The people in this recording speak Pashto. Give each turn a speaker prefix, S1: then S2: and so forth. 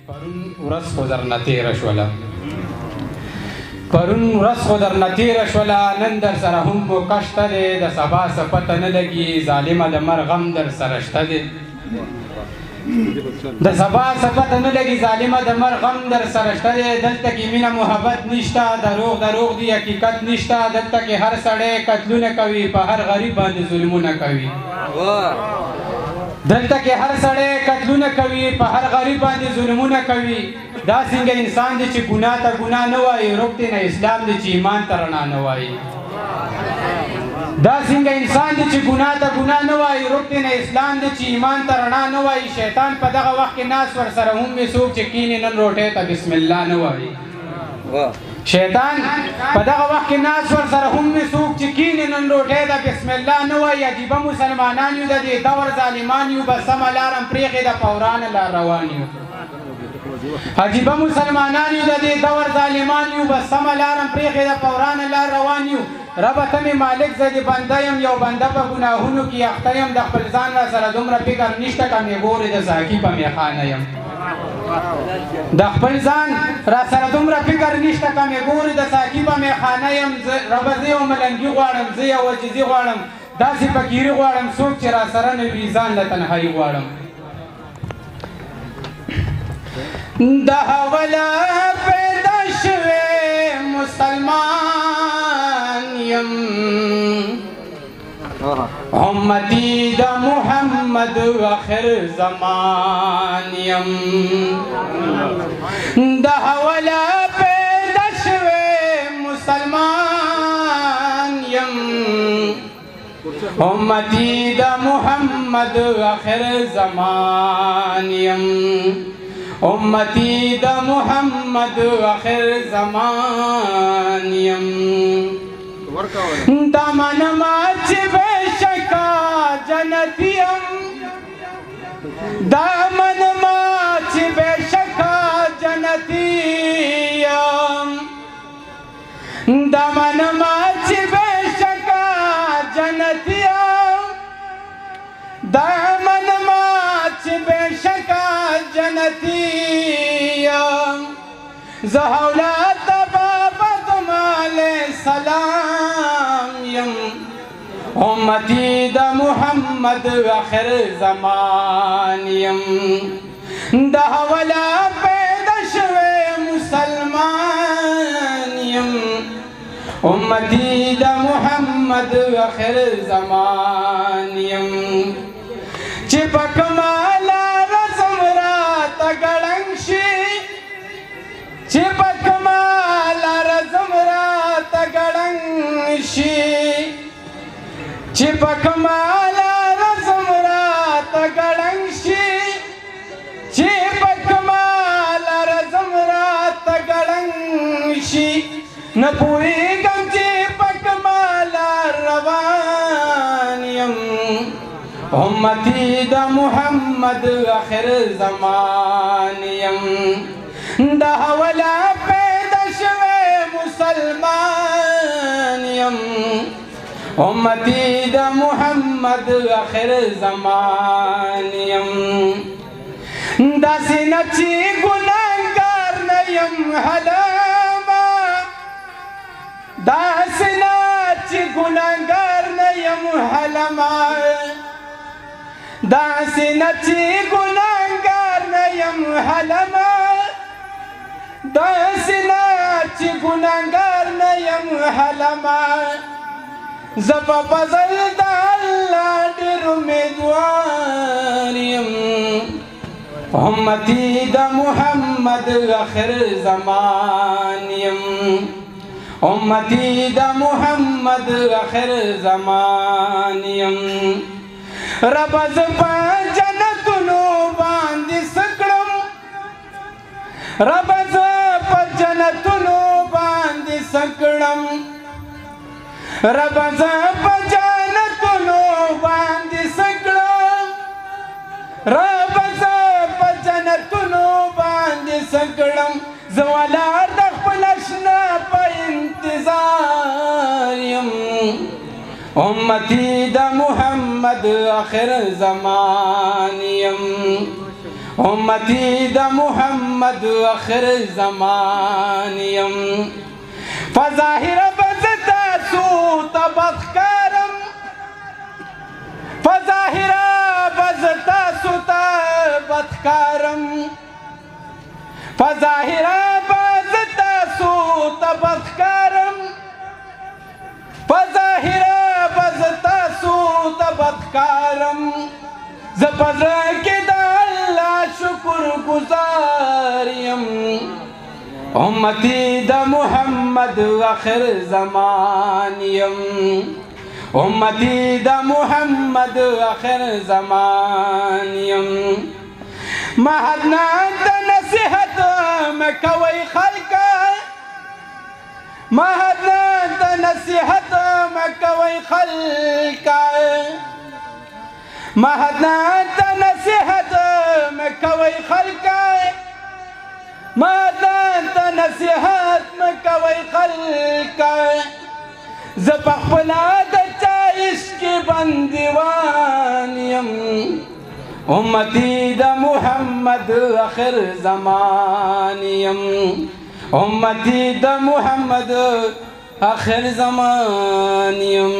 S1: پرون ورځ خو درنه تېره شوله پرون ورځ خو درنه تېره شوله نن در سره هم موقع شته دی د سبا څه پته نه لګي ظالمه د مرګ غم در سره شته دی د سبا څه پته نه لګي ظالمه د مرګ غم در سره شته دی دلته کې مینه محبت نشته دروغ دی حقیقت نشته دلته کې هر سړی قتلونه کوي په هر غریب باندې ظلمونه کوي دلته کې هر سړی قتلونه کوي په هر غریب باندې ظلمونه کوي دا څنګه انسان دی چې ګناه ته ګناه نه وایي روک دی نه اسلام دی چې ایمان ته رڼا نه وایي دا څنګه انسان دی چې ګناه ته ګناه نه وایي روک دی نه اسلام دی چې ایمان ته رڼا نه وایي شیطان په دغه وخت کې ناست ورسره هم وي څوک چې کینې نن روټۍ ته بسم الله نه وایي شیطان په دغه وخت کې ناست ورسره هم وي څوک چې کینې نن روټۍ ته بسم الله نه وایي عجیبه مسلمانان یو د دې دور ظالمان یو به سمه لاره پرېښې ده په ورانه لار روان یو عجیبه مسلمانان یو د دې دور ظالمان یو به سمه لاره پرېښې ده په ورانه لار روان یو ربه ته مې مالک زه د بنده یم یو بنده په ګناهونو کې اخته یم د خپل ځان را سره دومره فکر نشته که مې ګورې د ساقي په میخانه یم د خپل ځان را سره دومره فکر نشته که مې ګورې د ساقي په میخانه یم ربه زه یو ملنګي غواړم زه یو عجزي غواړم داسې فقیري غواړم څوک چې را سره نه وي ځان له تنهایي غواړم د حواله پیدا شوی مسلمان یم امتی د محمد آخر زمان یم د حواله پیدا شوی مسلمان یم امتی د محمد آخر زمان یم امتی د محمد آخر زمان یم دا منما چې بېشکه جنتي یم دا منما چې بېشکه جنتي یم دا منما چې بېشکه جنتي یم دا منما چې بېشکه جنتي یم زه اولاد د بابا آدم علیه السلام یم امتی د محمد آخر زمان یم د حواله پیدا شوی مسلمان یم امتی د محمد آخر زمان یم چې په کماله رزم راته ګړنګ شي چې په کماله رزم راته ګړنګ شي چې په کماله رزم راته ګړنګ شي چې په کماله رزم راته ګړنګ شي نه پوهېږم چې په کماله روان یم امتی د محمد آخر زمان یم د حواله پیدا شوی مسلمان یم امتی د محمد آخر زمان یم داسې نه چې ګناهګار نه یم هلمه داسې نه چې ګناهګار نه یم هلمه داسې نه چې ګناهګار نه یم هلمه داسې نه چې ګناهګار نه یم هلمه زه په فضل د الله ډېر امیدوار یم امتی د محمد آخر زمان یم امتی د محمد آخر زمان یم رب زه په جنتونو باندې څه کړم رب زه په جنتونو باندې څه کړم رب زه په جنتونو باندې څه کړم رب زه په جنتونو باندې څه کړم زه ولاړ د خپل اشنا په انتظار یم امتی د محمد آخر زمان یم امتی د محمد آخر زمان یم فظاهر بزتا سوت بدخکارم فظاهر بزتا سوت بدخکارم فظاهر بزتا سوت بدخکارم فظاهر بزتا سوت بدخکارم زپزر کې د الله شکر گزار یم امتی د محمد آخر زمان یم امتی د محمد آخر زمان یم مهدنا د نصیحت مکوي خلکا مهدنا د نصیحت مکوي خلکا مهدنا د نصیحت مکوي خلکا مهدنا د نصیحت مکوي خلکا ز په خپل د چا عشق بندیوان یم امتی د محمد آخر زمان یم امتی د محمد آخر زمان یم